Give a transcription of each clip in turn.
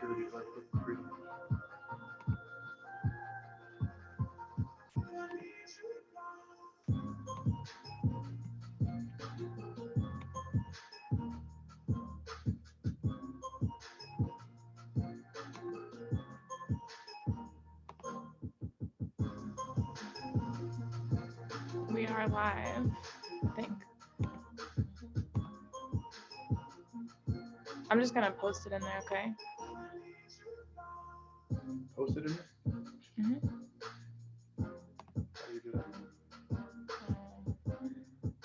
activity like with freedom. We are live, I think. I'm just gonna post it in there, okay? Post it in there? Mm-hmm. How do you do that?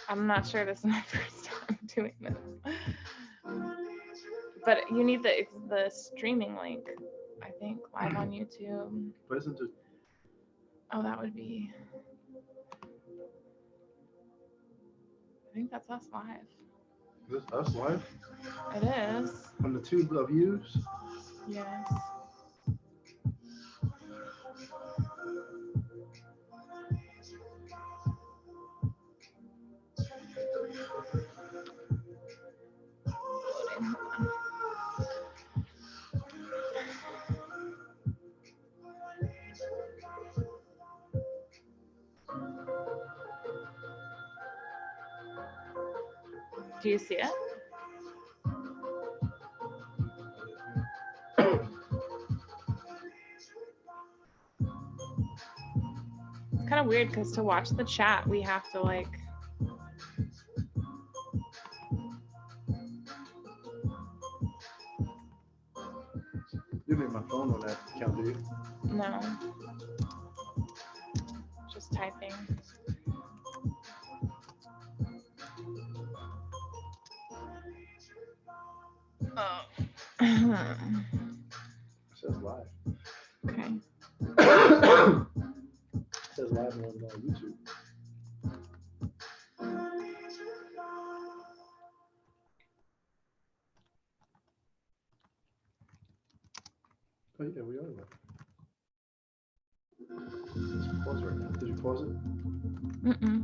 I'm not sure this is my first time doing this. But you need the streaming link, I think, live on YouTube. But isn't it? Oh, that would be. I think that's us live. Is this us live? It is. On the tube of views? Yes. Do you see it? It's kind of weird because to watch the chat, we have to like. You made my phone on that account, do you? No. Just typing. Oh. It says live. Okay. It says live on YouTube. Oh yeah, we are live. Let's pause right now. Did you pause it? Mm-mm.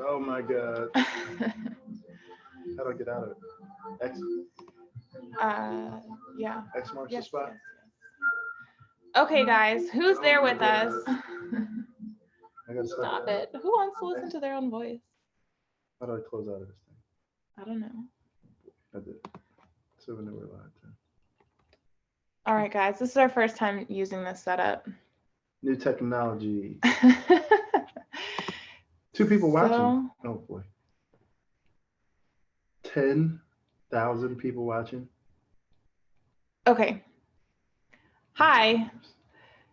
Oh my god. How do I get out of it? X? Yeah. X marks Yes, the spot? yes, yes. Okay, guys, who's there with us? I gotta Stop it. Who wants to listen to their own voice? How do I close out of this thing? I don't know. I did. So we know we're live too. All right, guys, this is our first time using this setup. New technology. 2 people watching. Oh boy. 10,000 people watching. Okay. Hi.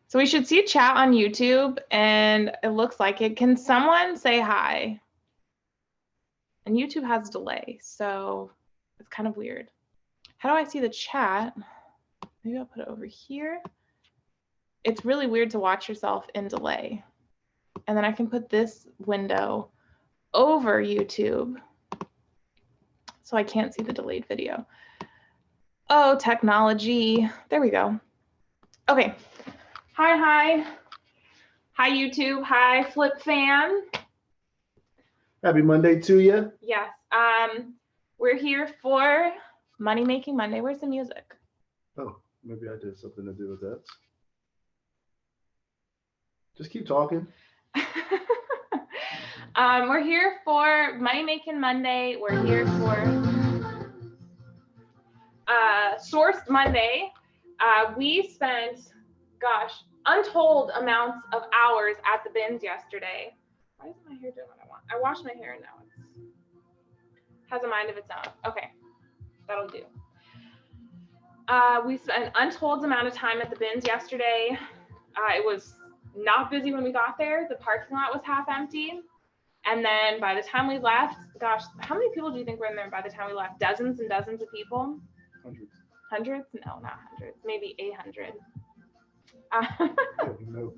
So we should see chat on YouTube, and it looks like it. Can someone say hi? And YouTube has delay, so it's kind of weird. How do I see the chat? Maybe I'll put it over here. It's really weird to watch yourself in delay. And then I can put this window over YouTube so I can't see the delayed video. Oh, technology. There we go. Okay. Hi. Hi, YouTube. Hi, Flip Fan. Happy Monday to you. Yes. We're here for Money Making Monday. Where's the music? Oh, maybe I did something to do with that. Just keep talking. We're here for Money Making Monday. We're here for Source Monday. We spent, gosh, untold amounts of hours at the bins yesterday. Why isn't my hair doing what I want? I washed my hair and now it has a mind of its own. Okay, that'll do. We spent an untold amount of time at the bins yesterday. It was not busy when we got there. The parking lot was half empty. And then by the time we left, gosh, how many people do you think were in there by the time we left? Dozens and dozens of people? Hundreds. Hundreds? No, not hundreds. Maybe 800. I have no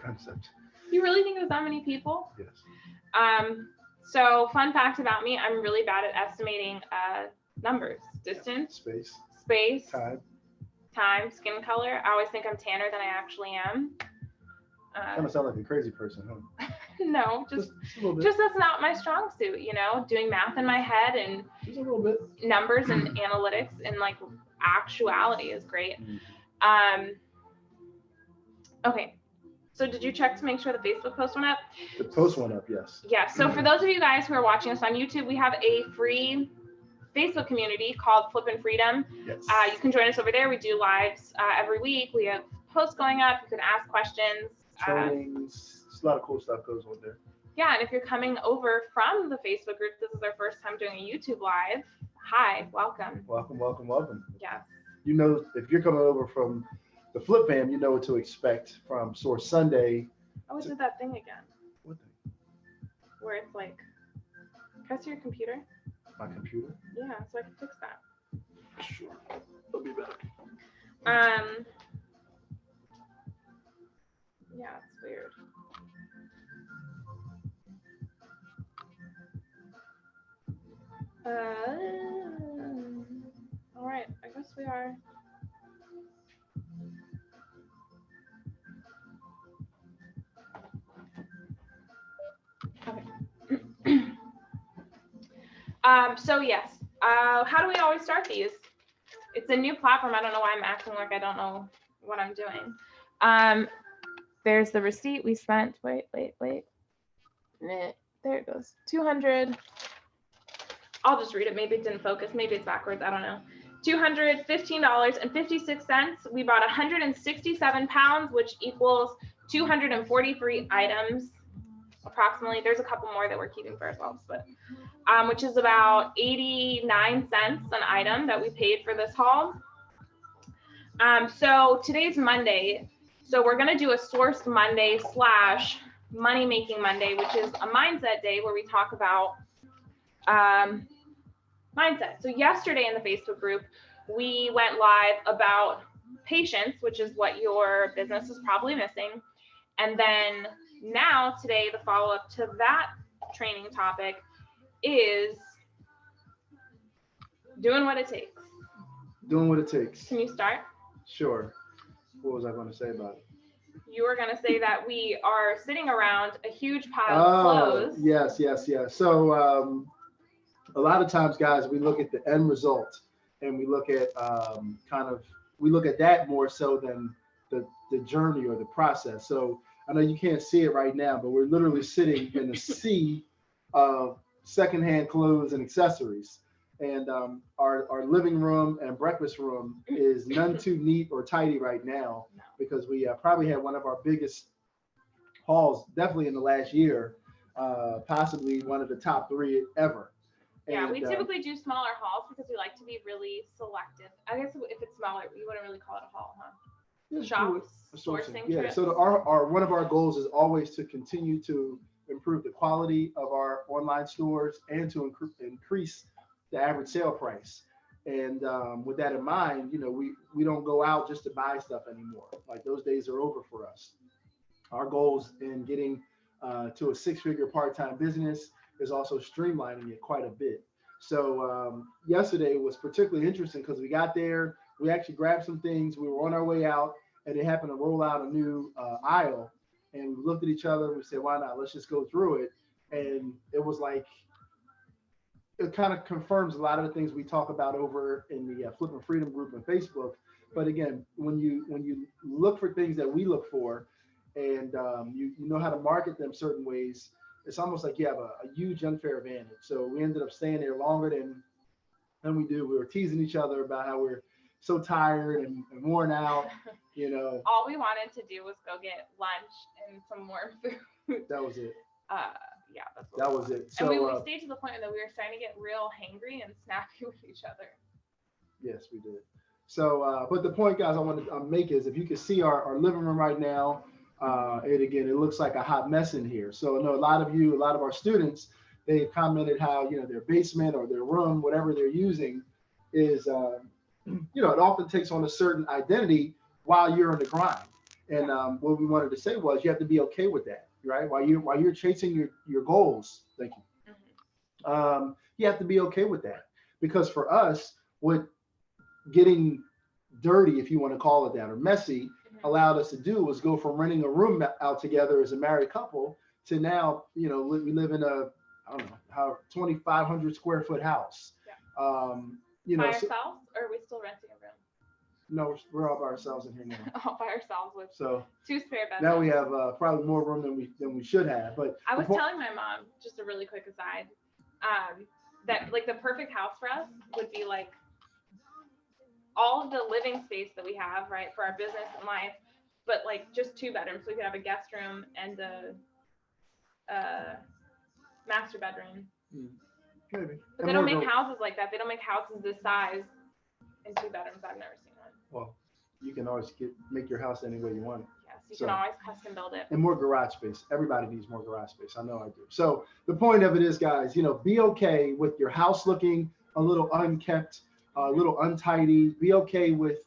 concept. You really think it was that many people? Yes. So fun fact about me, I'm really bad at estimating numbers, distance, space, time, skin color. I always think I'm tanner than I actually am. Kind of sound like a crazy person, huh? No, just that's not my strong suit, you know, doing math in my head and just a little bit. Numbers and analytics and like actuality is great. Okay. So did you check to make sure the Facebook post went up? The post went up, yes. Yeah. So for those of you guys who are watching us on YouTube, we have a free Facebook community called Flippin' Freedom. Yes. You can join us over there. We do lives every week. We have posts going up. You can ask questions. Trainings. A lot of cool stuff goes on there. Yeah, and if you're coming over from the Facebook group, this is our first time doing a YouTube live. Hi, welcome. Welcome. Yes. You know, if you're coming over from the Flip Fam, you know what to expect from Source Sunday. Oh, it did that thing again. What thing? Where it's like, can I see your computer? My computer? Yeah, so I can fix that. Sure. I'll be back. Yeah, it's weird. All right, I guess we are. Okay. So yes, how do we always start these? It's a new platform. I don't know why I'm acting like I don't know what I'm doing. There's the receipt we spent. Wait. There it goes. 200. I'll just read it. Maybe it didn't focus. Maybe it's backwards. I don't know. $215.56. We bought 167 pounds, which equals 243 items approximately. There's a couple more that we're keeping for ourselves, but which is about 89 cents an item that we paid for this haul. So today's Monday. So we're going to do a Source Monday / Money Making Monday, which is a mindset day where we talk about mindset. So yesterday in the Facebook group, we went live about patience, which is what your business is probably missing. And then now today, the follow-up to that training topic is doing what it takes. Doing what it takes. Can you start? Sure. What was I going to say about it? You were going to say that we are sitting around a huge pile of clothes. Yes. So a lot of times, guys, we look at the end result and we look at we look at that more so than the journey or the process. So I know you can't see it right now, but we're literally sitting in a sea of secondhand clothes and accessories. And our living room and breakfast room is none too neat or tidy right now because we probably had one of our biggest hauls, definitely in the last year, possibly one of the top 3 ever. Yeah, we typically do smaller hauls because we like to be really selective. I guess if it's smaller, you wouldn't really call it a haul, huh? Shops, sourcing. Yeah. Trips. So our one of our goals is always to continue to improve the quality of our online stores and to increase the average sale price. And with that in mind, you know, we don't go out just to buy stuff anymore. Like those days are over for us. Our goals in getting to a 6-figure part-time business is also streamlining it quite a bit. So yesterday was particularly interesting because we got there, we actually grabbed some things, we were on our way out, and they happened to roll out a new aisle, and we looked at each other and we said, why not? Let's just go through it. And it was like, it kind of confirms a lot of the things we talk about over in the Flippin' Freedom group on Facebook. But again, when you look for things that we look for, and you know how to market them certain ways, it's almost like you have a huge unfair advantage. So we ended up staying there longer than we do. We were teasing each other about how we're so tired and worn out, you know. All we wanted to do was go get lunch and some more food. That was it. Yeah, that was it. So, and we stayed to the point that we were starting to get real hangry and snappy with each other. Yes, we did. So, but the point, guys, I want to make is if you can see our living room right now, it looks like a hot mess in here. So I know a lot of our students, they commented how, you know, their basement or their room, whatever they're using is, you know, it often takes on a certain identity while you're in the grind. And what we wanted to say was you have to be okay with that, right? While you're chasing your goals. Thank you. You have to be okay with that, because for us, what getting dirty, if you want to call it that, or messy, allowed us to do was go from renting a room out together as a married couple to now, we live in a, I don't know, how 2,500 square foot house. Yeah. By ourselves, or are we still renting a room? No, we're all by ourselves in here now. All by ourselves with So 2 spare bedrooms. now we have probably more room than we should have. But I was telling my mom, just a really quick aside, that like the perfect house for us would be like all of the living space that we have, right, for our business and life, but like just 2 bedrooms. So we could have a guest room and a master bedroom. Maybe. But they don't make houses like that. They don't make houses this size in 2 bedrooms. I've never seen one. Well, you can always make your house any way you want it. Yes, you can always custom build it. And more garage space. Everybody needs more garage space. I know I do. So the point of it is, guys, be okay with your house looking a little unkept, a little untidy. Be okay with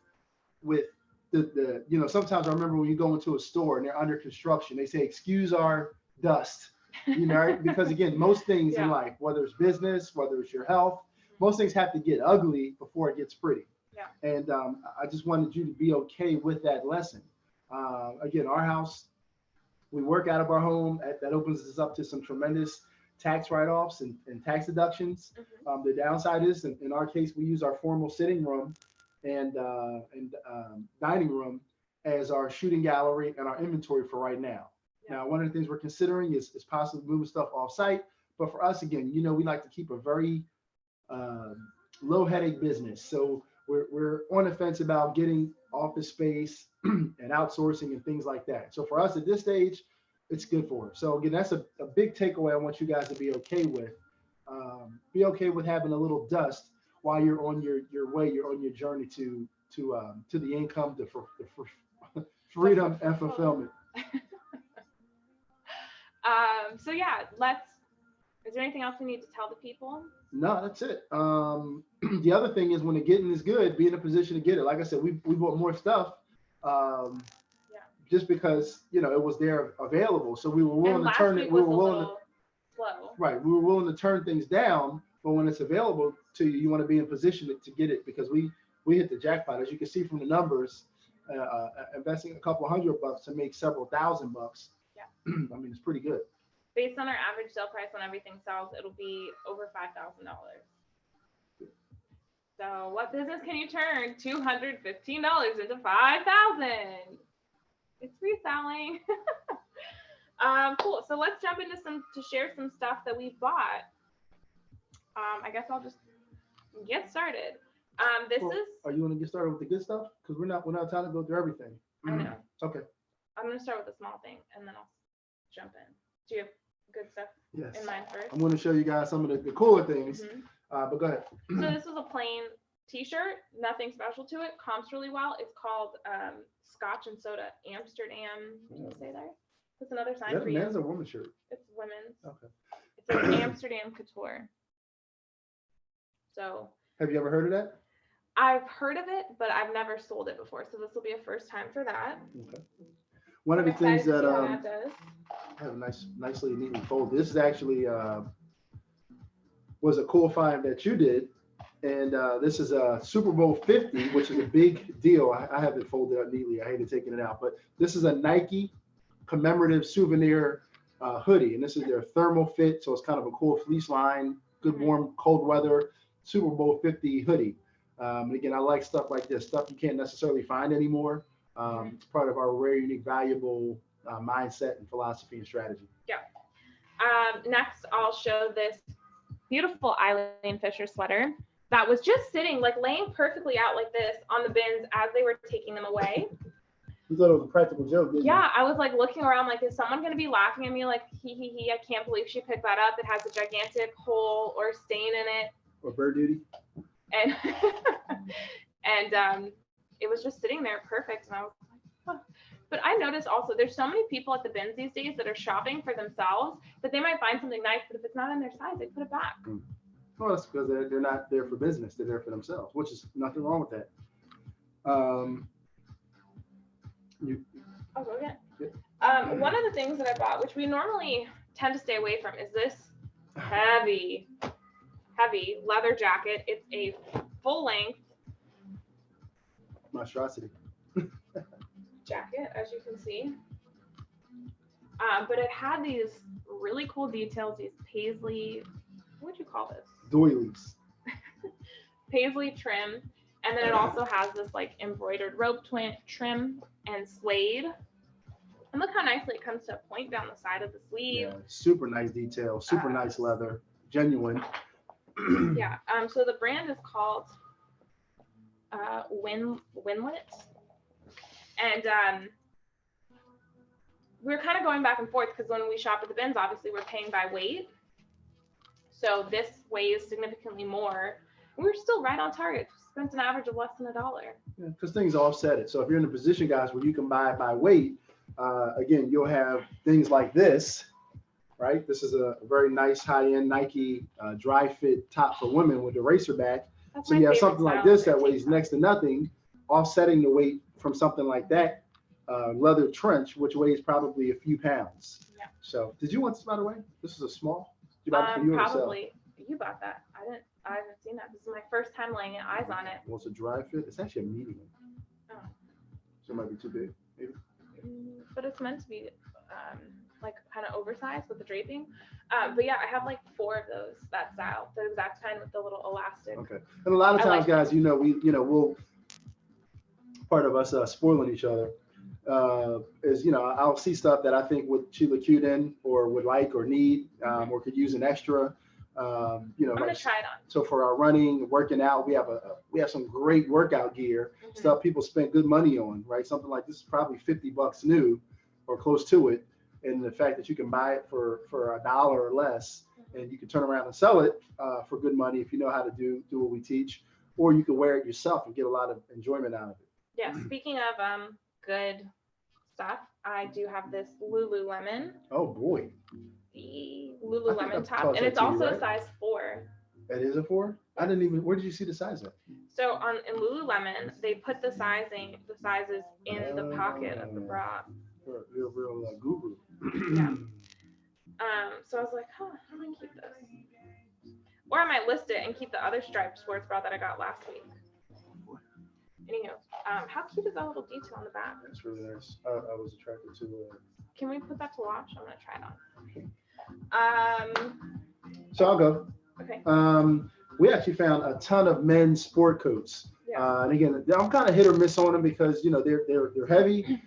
the sometimes I remember when you go into a store and they're under construction, they say, excuse our dust, right? Because again, most things in life, whether it's business, whether it's your health, most things have to get ugly before it gets pretty. Yeah. And I just wanted you to be okay with that lesson. Again, our house, we work out of our home. That opens us up to some tremendous tax write-offs and tax deductions. The downside is, in our case, we use our formal sitting room and dining room as our shooting gallery and our inventory for right now. Yeah. Now, one of the things we're considering is possibly moving stuff off-site. But for us, again, we like to keep a very low headache business. So we're on the fence about getting office space and outsourcing and things like that. So for us at this stage, it's good for us. So again, that's a big takeaway I want you guys to be okay with. Be okay with having a little dust while you're on your way, you're on your journey to the income, the freedom and fulfillment. So yeah, is there anything else we need to tell the people? No, that's it. The other thing is, when the getting is good, be in a position to get it. Like I said, we bought more stuff just because it was there available. So we were willing to turn it. We were willing to slow. Right. We were willing to turn things down, but when it's available to you, you want to be in position to get it, because we hit the jackpot. As you can see from the numbers, investing a couple $100 to make several $1,000. Yeah. I mean, it's pretty good. Based on our average sale price when everything sells, it'll be over $5,000. So what business can you turn $215 into $5,000? It's reselling. Cool. So let's jump into to share some stuff that we bought. I guess I'll just get started. Are you going to get started with the good stuff? Because we're not trying to go through everything. I know. Okay. I'm going to start with a small thing and then I'll jump in. Do you have good stuff in mind first? I'm going to show you guys some of the cooler things. But go ahead. So this is a plain t-shirt, nothing special to it. Comps really well. It's called Scotch and Soda Amsterdam. Did you say there? That's another sign for you. Men's or women's shirt? It's women's. Okay. It says Amsterdam Couture. So. Have you ever heard of that? I've heard of it, but I've never sold it before. So this will be a first time for that. Okay. One of the things that I have nicely neatly folded. This is actually was a cool find that you did. And this is a Super Bowl 50, which is a big deal. I have it folded up neatly. I hated taking it out, but this is a Nike commemorative souvenir hoodie, and this is their thermal fit, so it's kind of a cool fleece line, good warm cold weather Super Bowl 50 hoodie. And again, I like stuff like this, stuff you can't necessarily find anymore. It's part of our rare, unique, valuable mindset and philosophy and strategy. Yeah. Next, I'll show this beautiful Eileen Fisher sweater that was just sitting, like laying perfectly out like this on the bins as they were taking them away. You thought it was a practical joke, didn't you? Yeah, I was like looking around like, is someone going to be laughing at me like, he, I can't believe she picked that up. It has a gigantic hole or stain in it. Or bird duty. And it was just sitting there perfect. And I was like, huh. But I noticed also there's so many people at the bins these days that are shopping for themselves that they might find something nice, but if it's not in their size, they put it back. Well, that's because they're not there for business. They're there for themselves, which is nothing wrong with that. One of the things that I bought, which we normally tend to stay away from, is this heavy leather jacket. It's a full length Monstrosity. jacket, as you can see. But it had these really cool details, these paisley, what would you call this? Doilies. Paisley trim. And then it also has this like embroidered rope trim and suede. And look how nicely it comes to a point down the side of the sleeve. Yeah, super nice detail, super nice leather, genuine. Yeah. So the brand is called Winlet. And we're kind of going back and forth because when we shop at the bins, obviously we're paying by weight. So this weighs significantly more. And we're still right on target. Spent an average of less than $1. Yeah, because things offset it. So if you're in a position, guys, where you can buy by weight, again, you'll have things like this, right? This is a very nice high-end Nike dry fit top for women with the racer back. That's So my you have favorite something like style this for that a weighs tank next to nothing, offsetting the weight from something like that leather trench, which weighs probably a few pounds. Yeah. So did you want this, by the way? This is a small. Did you buy it for you or yourself? Probably. You bought that. I haven't seen that. This is my first time laying eyes on it. Well, it's a dry fit. It's actually a medium. Oh. So it might be too big. Maybe. But it's meant to be like kind of oversized with the draping. But yeah, I have like 4 of those, that style, the exact kind with the little elastic. Okay. And a lot of I times, like guys, we'll part of us spoiling each other is, I'll see stuff that I think she look cute in or would like or need or could use an extra. I'm gonna try it on. So for our running, working out, we have some great workout gear, stuff people spend good money on, right? Something like this is probably $50 new or close to it. And the fact that you can buy it for $1 or less, and you can turn around and sell it for good money if you know how to do what we teach, or you can wear it yourself and get a lot of enjoyment out of it. Yeah, speaking of good stuff, I do have this Lululemon. Oh boy. The Lululemon top, and that it's to you, also right? a size 4. That is a 4? I didn't even. Where did you see the size of? So in Lululemon, they put the sizes in the pocket of the bra. Real guru. Yeah. So I was like, I'm gonna keep this, or I might list it and keep the other striped sports bra that I got last week. Anywho, how cute is that little detail on the back? That's really nice. I was attracted to. Can we put that to watch? I'm gonna try it on. So I'll go. Okay. We actually found a ton of men's sport coats. Yeah. And again, I'm kind of hit or miss on them because they're heavy.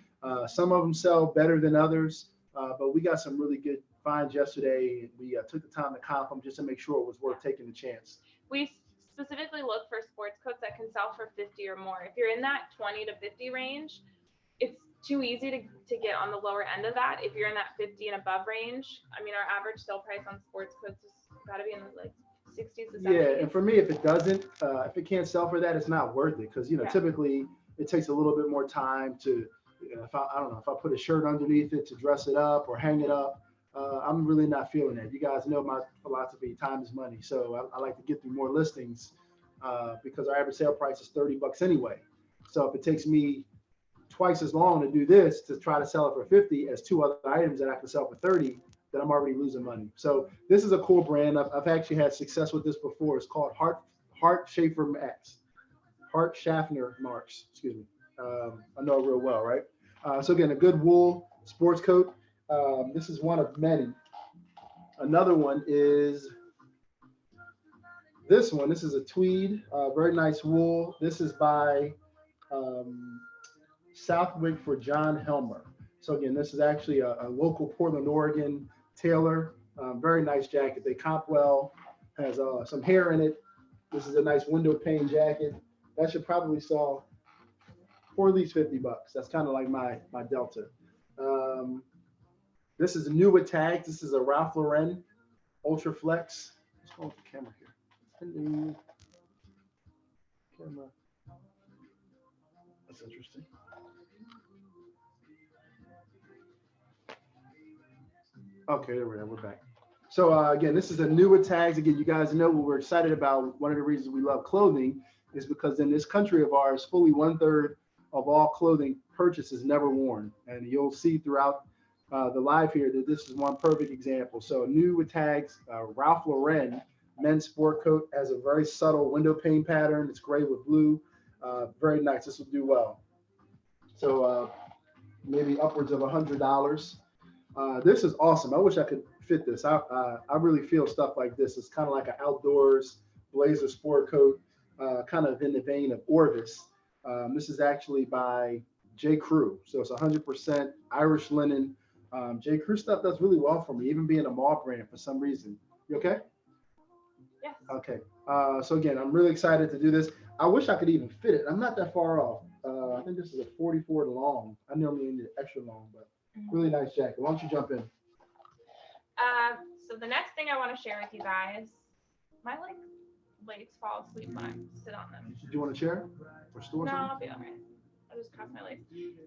Some of them sell better than others. But we got some really good finds yesterday. We took the time to comp them just to make sure it was worth taking the chance. We specifically look for sports coats that can sell for 50 or more. If you're in that 20 to 50 range, it's too easy to get on the lower end of that. If you're in that 50 and above range, I mean, our average sale price on sports coats has got to be in the like 60s to 70s. Yeah, and for me, if it doesn't, if it can't sell for that, it's not worth it because typically it takes a little bit more time to. If I put a shirt underneath it to dress it up or hang it up, I'm really not feeling that. You guys know my philosophy: time is money. So I like to get through more listings because our average sale price is $30 anyway. So if it takes me twice as long to do this to try to sell it for 50 as 2 other items that I can sell for 30, then I'm already losing money. So this is a cool brand. I've actually had success with this before. It's called Hart Schaffner Marks. Excuse me. I know it real well, right? So again, a good wool sports coat. This is one of many. Another one is this one. This is a tweed, very nice wool. This is by Southwick for John Helmer. So again, this is actually a local Portland, Oregon tailor. Very nice jacket. They comp well. Has some hair in it. This is a nice window pane jacket. That should probably sell for at least $50. That's kind of like my delta. This is new with tags. This is a Ralph Lauren Ultra Flex. What's going with the camera here? Hello. Camera. That's interesting. Okay, there we are. We're back. So again, this is a new with tags. Again, you guys know what we're excited about. One of the reasons we love clothing is because in this country of ours, fully 1/3 of all clothing purchase is never worn. And you'll see throughout the live here that this is one perfect example. So new with tags, Ralph Lauren men's sport coat has a very subtle window pane pattern. It's gray with blue. Very nice. This will do well. So maybe upwards of $100. This is awesome. I wish I could fit this. I really feel stuff like this. It's kind of like an outdoors blazer sport coat, kind of in the vein of Orvis. This is actually by J. Crew. So it's 100% Irish linen. J. Crew stuff does really well for me, even being a mall brand for some reason. You okay? Yes. Okay. So again, I'm really excited to do this. I wish I could even fit it. I'm not that far off. I think this is a 44 long. I normally need it extra long, but really nice jacket. Why don't you jump in? So the next thing I want to share with you guys, my legs fall asleep when I sit on them. Do you want a chair or store No, something? I'll be all right. I'll just cross my legs.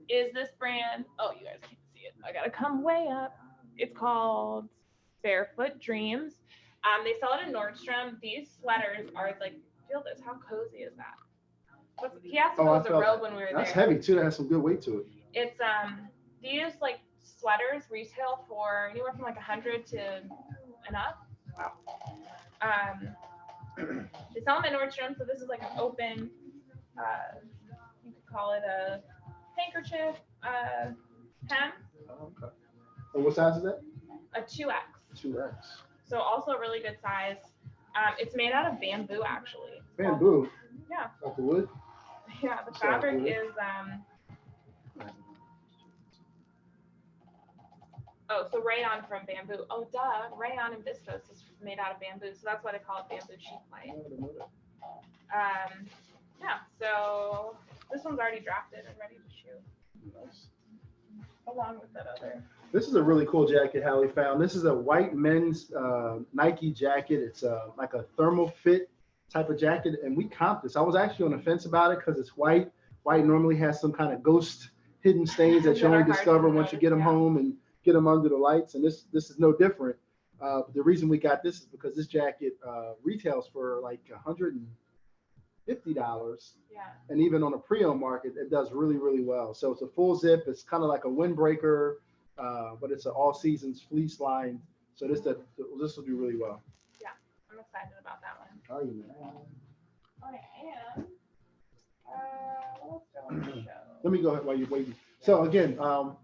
Is this brand? Oh, you guys can't see it. I gotta come way up. It's called Barefoot Dreams. They sell it in Nordstrom. These sweaters are like, feel this. How cozy is that? He asked if it was a robe when we were there. That's heavy too. That has some good weight to it. It's these like sweaters retail for anywhere from like 100 to and up. Wow. They sell them at Nordstrom, so this is like an open, you could call it a handkerchief hem. Oh, okay. And what size is that? A 2X. 2X. So also a really good size. It's made out of bamboo, actually. Bamboo. Yeah. Like the wood. Yeah, the fabric is so rayon from bamboo. Oh, duh. Rayon and viscose is made out of bamboo, so that's why they call it bamboo sheep light. Yeah, so this one's already drafted and ready to shoot. Nice. Along with that other. This is a really cool jacket Hallie found. This is a white men's Nike jacket. It's like a thermal fit type of jacket, and we comped this. I was actually on the fence about it because it's white. White normally has some kind of ghost hidden stains that you only discover once you get them home and get them under the lights, and this is no different. The reason we got this is because this jacket retails for like $150, Yeah. and even on a pre-owned market, it does really, really well. So it's a full zip. It's kind of like a windbreaker, but it's an all seasons fleece line. So this will do really well. Yeah, I'm excited about that one. How are you, man? I am. What else do I want to show? Let me go ahead while you're waiting. So again,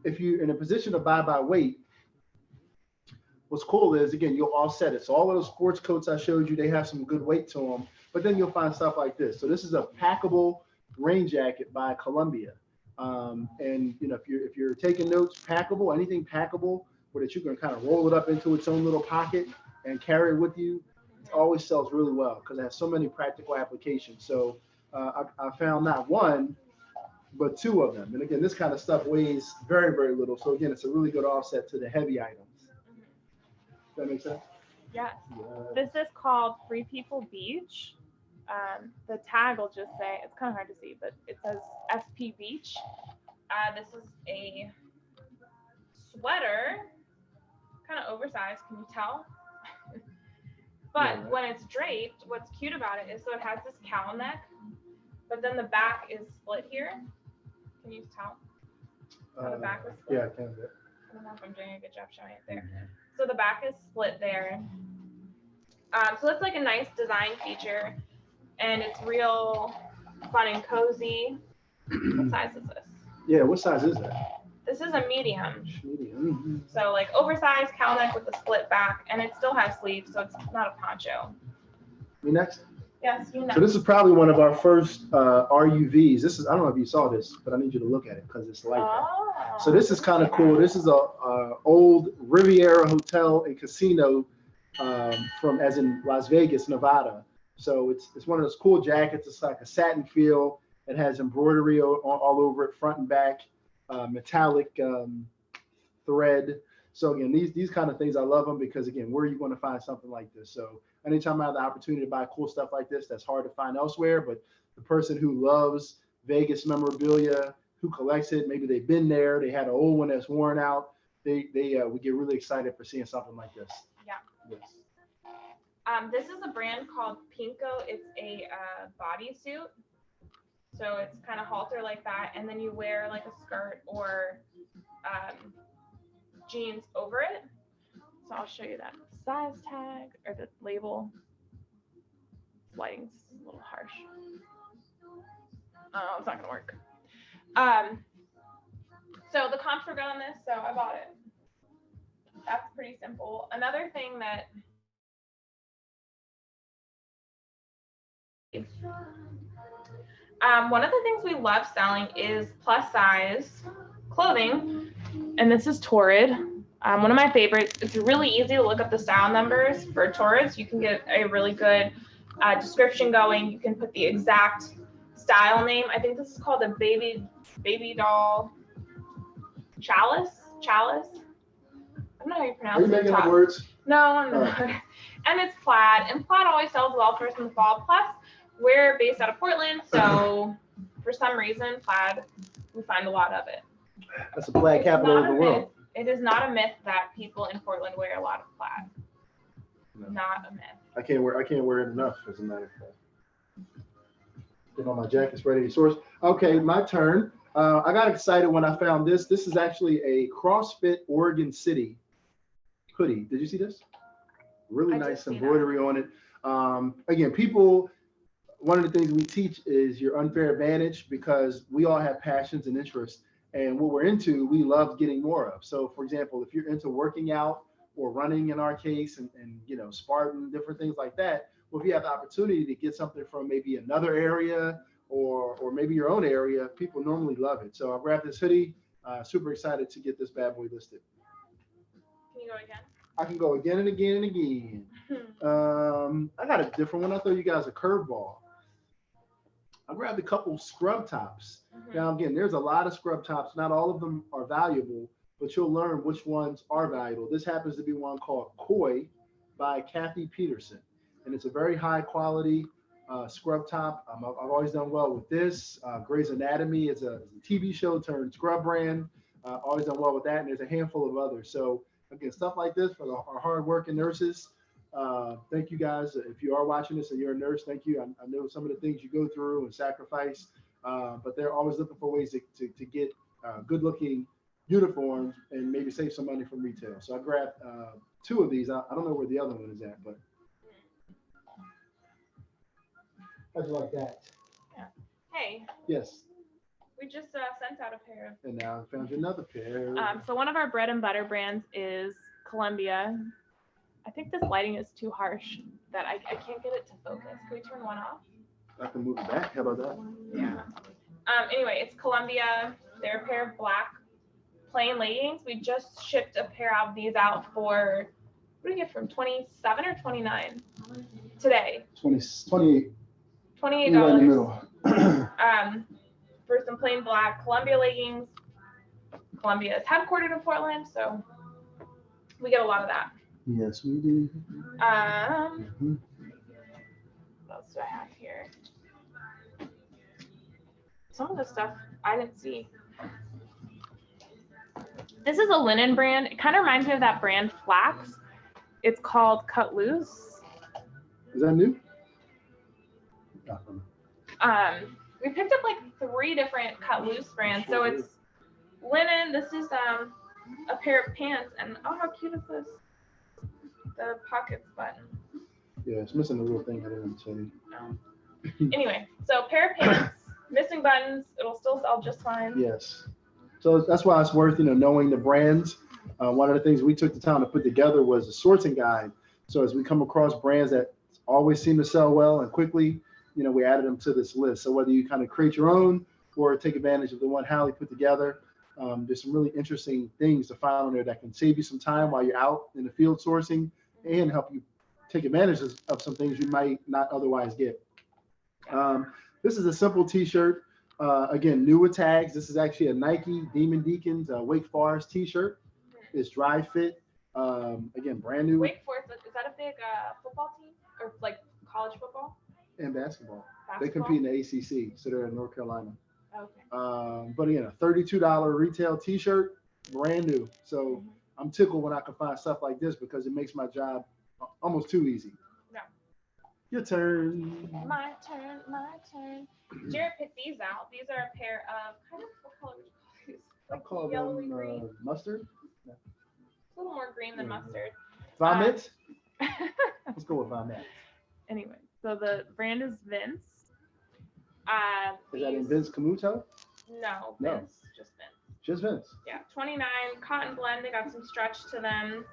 if you're in a position to buy by weight, what's cool is, again, you'll offset it. So all of those sports coats I showed you, they have some good weight to them, but then you'll find stuff like this. So this is a packable rain jacket by Columbia. And you know, if you're taking notes, packable, anything packable, where that you can kind of roll it up into its own little pocket and carry it with you, it always sells really well because it has so many practical applications. So I found not one, but two of them. And again, this kind of stuff weighs very, very little. So again, it's a really good offset to the heavy items. Does that make sense? Yes. Yeah. This is called Free People Beach. The tag will just say, it's kind of hard to see, but it says SP Beach. This is a sweater, kind of oversized, can you tell? But Yeah, right. when it's draped, what's cute about it is, so it has this cowl neck, but then the back is split here. Can you tell how the back is split? Yeah, I can. I don't know if I'm doing a good job showing it there. So the back is split there. So it's like a nice design feature, and it's real fun and cozy. What size is this? Yeah, what size is that? This is a medium. Medium. So like oversized cowl neck with a split back, and it still has sleeves, so it's not a poncho. Me next. Yes, you know. So this is probably one of our first RUVs. This is, I don't know if you saw this, but I need you to look at it because it's like that. So this is kind of cool. This is a old Riviera Hotel and Casino from, as in Las Vegas, Nevada. So it's one of those cool jackets. It's like a satin feel. It has embroidery all over it, front and back, metallic thread. So again, these kind of things, I love them because again, where are you going to find something like this? So anytime I have the opportunity to buy cool stuff like this, that's hard to find elsewhere. But the person who loves Vegas memorabilia, who collects it, maybe they've been there, they had an old one that's worn out. We get really excited for seeing something like this. Yeah. Yes. This is a brand called Pinko. It's a bodysuit. So it's kind of halter like that, and then you wear like a skirt or jeans over it. So I'll show you that size tag or the label. Lighting's a little harsh. Oh, it's not gonna work. So the comps were good on this, so I bought it. That's pretty simple. Another thing that one of the things we love selling is plus size clothing, and this is Torrid. One of my favorites. It's really easy to look up the style numbers for Torrid. You can get a really good description going. You can put the exact style name. I think this is called a baby doll chalice. I don't know how you pronounce it. Are you making up words? No, I'm not. And it's plaid, and plaid always sells well for us in the fall. Plus, we're based out of Portland, so for some reason, plaid, we find a lot of it. That's a plaid capital of the world. It is not a myth that people in Portland wear a lot of plaid. No. Not a myth. I can't wear it enough, as a matter of fact. Getting all my jackets ready to source. Okay, my turn. I got excited when I found this. This is actually a CrossFit Oregon City hoodie. Did you see this? Really nice embroidery on it. Again, one of the things we teach is your unfair advantage, because we all have passions and interests, and what we're into, we love getting more of. So for example, if you're into working out or running in our case, and Spartan, different things like that, well, if you have the opportunity to get something from maybe another area or maybe your own area, people normally love it. So I grabbed this hoodie, super excited to get this bad boy listed. Can you go again? I can go again and again and again. I got a different one. I throw you guys a curveball. I grabbed a couple scrub tops. Now, again, there's a lot of scrub tops. Not all of them are valuable, but you'll learn which ones are valuable. This happens to be one called Koi by Kathy Peterson. And it's a very high quality scrub top. I've always done well with this. Grey's Anatomy is a TV show turned scrub brand. Always done well with that. And there's a handful of others. So again, stuff like this for our hardworking nurses. Thank you guys. If you are watching this and you're a nurse, thank you. I know some of the things you go through and sacrifice, but they're always looking for ways to get good looking uniforms and maybe save some money from retail. So I grabbed 2 of these. I don't know where the other one is at, but how'd you like that? Yeah. Hey. Yes. We just sent out a pair. And now I found you another pair. So one of our bread and butter brands is Columbia. I think this lighting is too harsh that I can't get it to focus. Can we turn one off? I can move it back. How about that? Yeah. Anyway, it's Columbia. They're a pair of black plain leggings. We just shipped a pair of these out for, what do you get from 27 or 29 today? 28. $28. Right in the middle. For some plain black Columbia leggings. Columbia is headquartered in Portland, so we get a lot of that. Yes, we do. What else do I have here? Some of the stuff I didn't see. This is a linen brand. It kind of reminds me of that brand Flax. It's called Cut Loose. Is that new? We picked up like 3 different Cut Loose brands. So it's linen. This is a pair of pants, and oh, how cute is this? The pockets button. Yeah, it's missing the little thing I didn't tell you. No. Anyway, so pair of pants, missing buttons. It'll still sell just fine. Yes. So that's why it's worth, knowing the brands. One of the things we took the time to put together was a sourcing guide. So as we come across brands that always seem to sell well and quickly, we added them to this list. So whether you kind of create your own or take advantage of the one Hallie put together, there's some really interesting things to find on there that can save you some time while you're out in the field sourcing and help you take advantage of some things you might not otherwise get. This is a simple t-shirt. Again, new with tags. This is actually a Nike Demon Deacons Wake Forest t-shirt. It's dry fit. Again, brand new. Wake Forest, is that a big football team or like college football? And basketball. They compete in the ACC, so they're in North Carolina. Okay. But again, a $32 retail t-shirt, brand new. So I'm tickled when I can find stuff like this because it makes my job almost too easy. Yeah. Your turn. My turn. Jared picked these out. These are a pair of, what color would you call these? I call them mustard. a little more green than mustard. Vomit? Let's go with Vomit. Anyway, so the brand is Vince. Is that in Vince Camuto? No, No. Vince, just Vince. Just Vince. Yeah, 29 cotton blend. They got some stretch to them.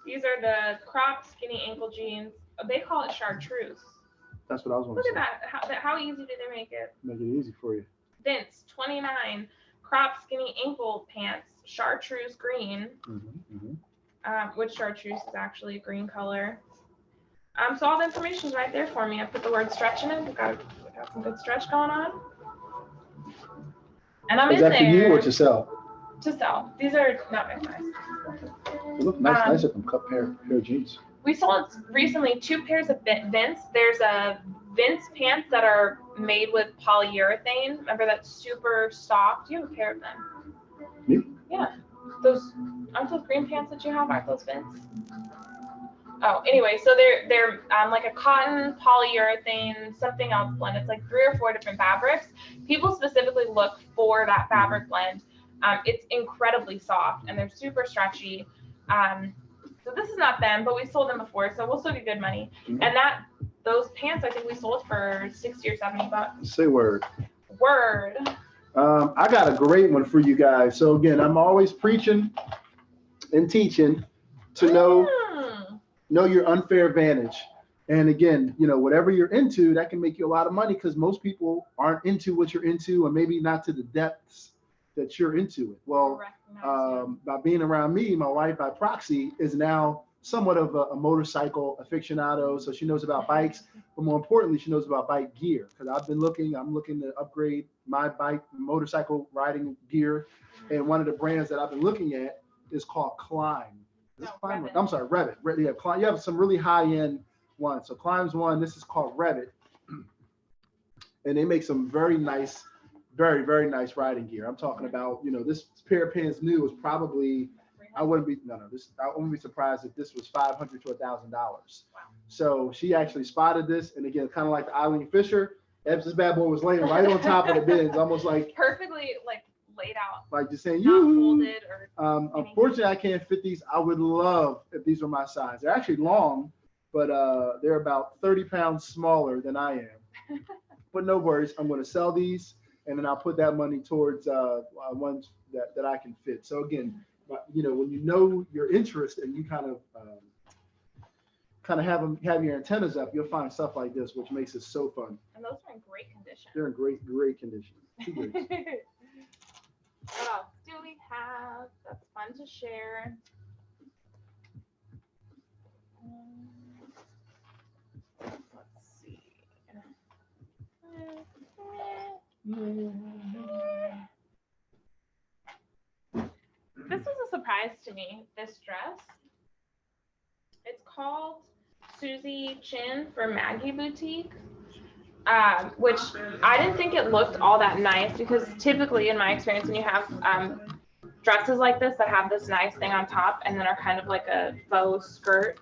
These are the crop skinny ankle jeans. They call it chartreuse. That's what I was going Look to at that. How easy did they make it? Make it easy for you. Vince, 29 crop skinny ankle pants, chartreuse green. Which chartreuse is actually a green color. So all the information's right there for me. I put the word stretch in it. We got some good stretch going on. And I'm in there. Is that for you or to sell? To sell. These are not very nice. They look nicer than cut pair of jeans. We sold recently 2 pairs of Vince. There's a Vince pants that are made with polyurethane. Remember that's super soft? You have a pair of them. Me? Yeah. Aren't those green pants that you have? Aren't those Vince? Oh, anyway, so they're like a cotton, polyurethane, something else blend. It's like 3 or 4 different fabrics. People specifically look for that fabric blend. It's incredibly soft and they're super stretchy. So this is not them, but we sold them before, so we'll still get good money. And those pants, I think we sold for 60 or 70 bucks. Say word. Word. I got a great one for you guys. So again, I'm always preaching and teaching to know your unfair advantage. And again, whatever you're into, that can make you a lot of money because most people aren't into what you're into, and maybe not to the depths that you're into it. Well, by being around me, my wife by proxy is now somewhat of a motorcycle aficionado. So she knows about bikes, but more importantly, she knows about bike gear. Because I'm looking to upgrade my motorcycle riding gear. And one of the brands that I've been looking at is called Climb. Revit. I'm sorry, Revit. Yeah, Climb. You have some really high-end ones. So Climb's one. This is called Revit. And they make some very nice, very, very nice riding gear. I'm talking about, this pair of pants new was probably, I wouldn't be surprised if this was $500 to $1,000. Wow. So she actually spotted this. And again, kind of like the Eileen Fisher, this bad boy was laying right on top of the bins, almost like perfectly laid out. Like just saying, not folded or unfortunately, I can't fit these. I would love if these were my size. They're actually long, but they're about 30 pounds smaller than I am. But no worries. I'm going to sell these, and then I'll put that money towards ones that I can fit. So again, when you know your interest and you kind of have your antennas up, you'll find stuff like this, which makes it so fun. And those are in great condition. They're in great condition. What else do we have that's fun to share? Let's see. This was a surprise to me, this dress. It's called Susie Chin for Maggie Boutique. Which I didn't think it looked all that nice because typically in my experience when you have dresses like this that have this nice thing on top and then are kind of like a faux skirt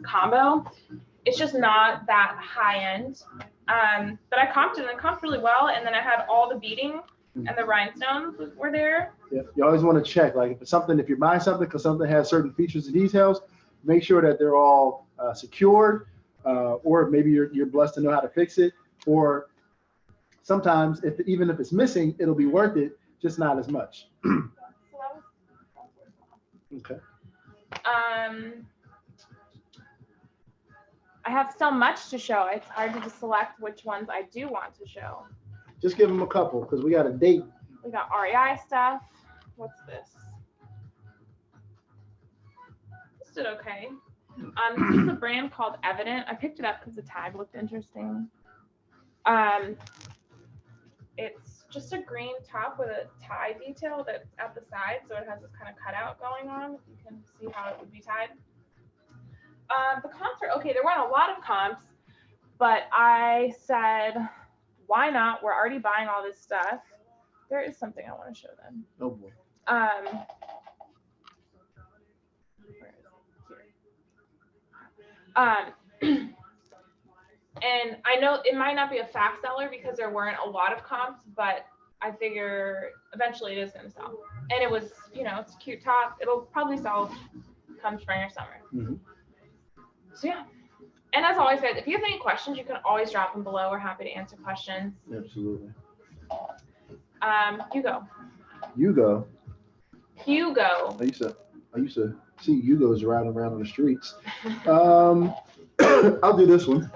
combo, it's just not that high end. But I comped it and it comped really well, and then I had all the beading and the rhinestones were there. Yeah, you always want to check, like if you're buying something because something has certain features and details, make sure that they're all secured, or maybe you're blessed to know how to fix it. Or sometimes, even if it's missing, it'll be worth it, just not as much. Okay. I have so much to show. It's hard to just select which ones I do want to show. Just give them a couple because we got a date. We got REI stuff. What's this? This did okay. This is a brand called Evident. I picked it up because the tag looked interesting. It's just a green top with a tie detail that's at the side, so it has this kind of cutout going on. You can see how it would be tied. The comps are okay. There weren't a lot of comps, but I said, why not? We're already buying all this stuff. There is something I want to show them. Oh boy. And I know it might not be a fast seller because there weren't a lot of comps, but I figure eventually it is going to sell. And it was, it's a cute top. It'll probably sell come spring or summer. Mhm. So yeah. And as always, guys, if you have any questions, you can always drop them below. We're happy to answer questions. Absolutely. Hugo. Hugo. Hugo. I used to see Hugos riding around on the streets. I'll do this one.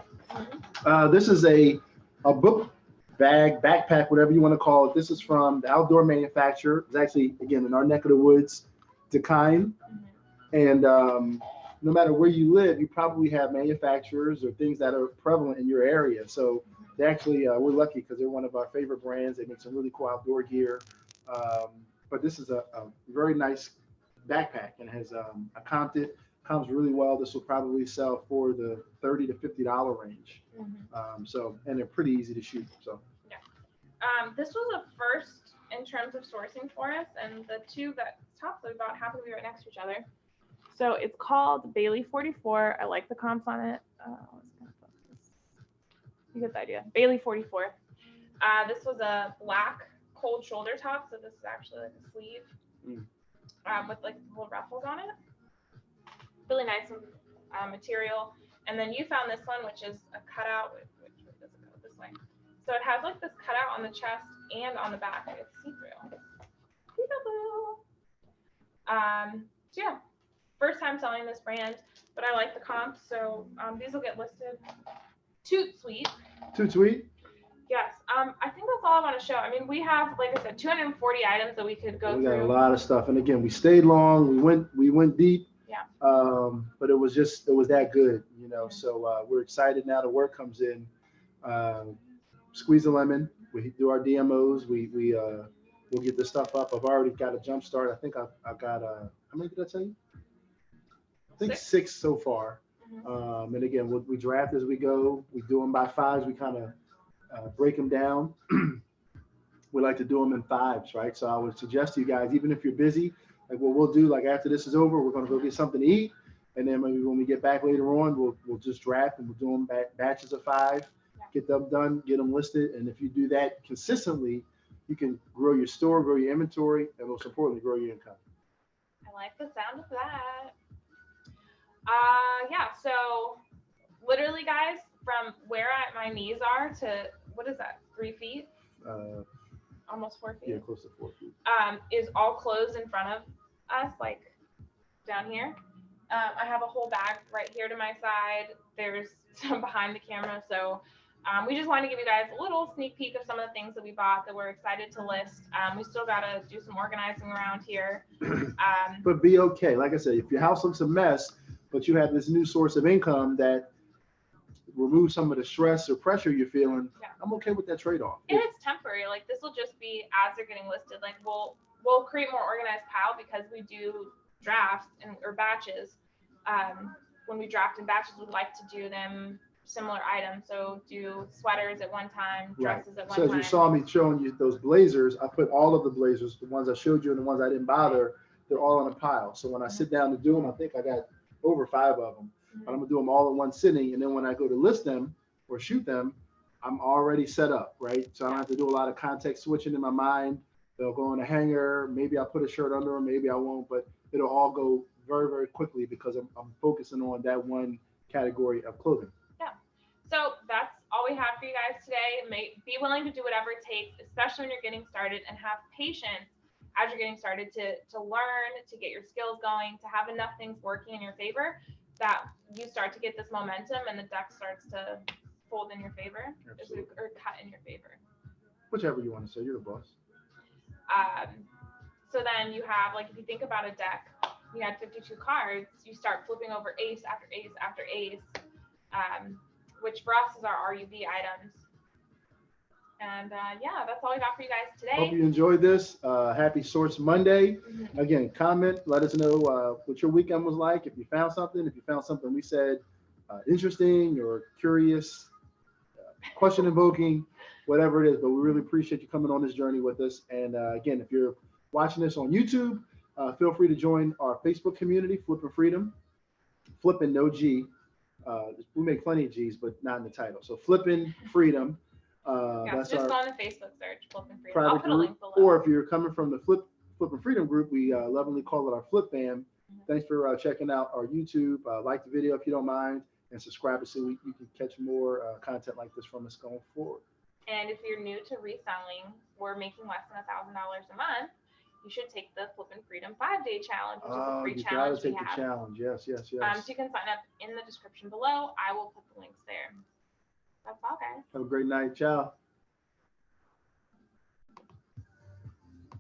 This is a book bag, backpack, whatever you want to call it. This is from the outdoor manufacturer. It's actually, again, in our neck of the woods, Dakine. And no matter where you live, you probably have manufacturers or things that are prevalent in your area. So they actually, we're lucky because they're one of our favorite brands. They make some really cool outdoor gear. But this is a very nice backpack and has I comped it. Comes really well. This will probably sell for the $30 to $50 range. And they're pretty easy to shoot. So yeah, this was a first in terms of sourcing for us, and the two that tops that we bought happen to be right next to each other. So it's called Bailey 44. I like the comps on it. You get the idea. Bailey 44. This was a black cold shoulder top, so this is actually like a sleeve with like little ruffles on it. Really nice material. And then you found this one, which is a cutout. Which does it go this way? So it has like this cutout on the chest and on the back. It's see-through. So yeah, first time selling this brand, but I like the comps. So these will get listed. Toot sweet. Toot sweet. Yes. I think that's all I want to show. I mean, we have, like I said, 240 items that we could go through. We got a lot of stuff, and again, we stayed long. We went deep. Yeah. But it was that good, you know. So we're excited now. The work comes in. Squeeze a lemon. We do our DMOs. We'll get this stuff up. I've already got a jump start. I think I've got how many did I tell you? I think six so far. And again, we draft as we go. We do them by fives. We kind of break them down. We like to do them in fives, right? So I would suggest to you guys, even if you're busy, like what we'll do, like after this is over, we're going to go get something to eat. And then maybe when we get back later on, we'll just draft and we'll do them batches of 5, get them done, get them listed. And if you do that consistently, you can grow your store, grow your inventory, and most importantly, grow your income. I like the sound of that. Yeah, so literally, guys, from where my knees are to, what is that, 3 feet? Almost 4 feet. Yeah, close to 4 feet. Is all clothes in front of us, like down here. I have a whole bag right here to my side. There's some behind the camera. So we just wanted to give you guys a little sneak peek of some of the things that we bought that we're excited to list. We still got to do some organizing around here. But be okay. Like I said, if your house looks a mess, but you have this new source of income that remove some of the stress or pressure you're feeling, I'm okay with that trade-off. And it's temporary. Like this will just be as they're getting listed. Like we'll create more organized pile because we do drafts or batches. When we draft in batches, we like to do them similar items. So do sweaters at one time, dresses at one time. So as you saw me showing you those blazers, I put all of the blazers, the ones I showed you and the ones I didn't bother, they're all in a pile. So when I sit down to do them, I think I got over 5 of them. But I'm gonna do them all in one sitting, and then when I go to list them or shoot them, I'm already set up, right? So I don't have to do a lot of context switching in my mind. They'll go in a hanger. Maybe I'll put a shirt under them, maybe I won't, but it'll all go very, very quickly because I'm focusing on that one category of clothing. Yeah. So that's all we have for you guys today. Be willing to do whatever it takes, especially when you're getting started, and have patience as you're getting started to learn, to get your skills going, to have enough things working in your favor that you start to get this momentum and the deck starts to fold in your favor or cut in your favor. Whichever you want to say, you're the boss. So then you have, like, if you think about a deck, you had 52 cards, you start flipping over ace after ace after ace, which for us is our RUV items. And yeah, that's all we got for you guys today. Hope you enjoyed this. Happy Source Monday. Again, comment, let us know what your weekend was like. If you found something we said interesting or curious, question invoking, whatever it is. But we really appreciate you coming on this journey with us. And again, if you're watching this on YouTube, feel free to join our Facebook community, Flippin' Freedom. Flippin' no G. We make plenty of G's, but not in the title. So Flippin' Freedom. That's just our go on the Facebook search, Flippin' Freedom. I'll put a link below. Or if you're coming from the Flippin' Freedom group, we lovingly call it our Flip Fam. Thanks for checking out our YouTube. Like the video if you don't mind, and subscribe so you can catch more content like this from us going forward. And if you're new to reselling or making less than $1,000 a month, you should take the Flippin' Freedom 5-day challenge, which is a free You challenge gotta take we the have. challenge. Yes. So you can sign up in the description below. I will put the links there. That's all, guys. Have a great night. Ciao.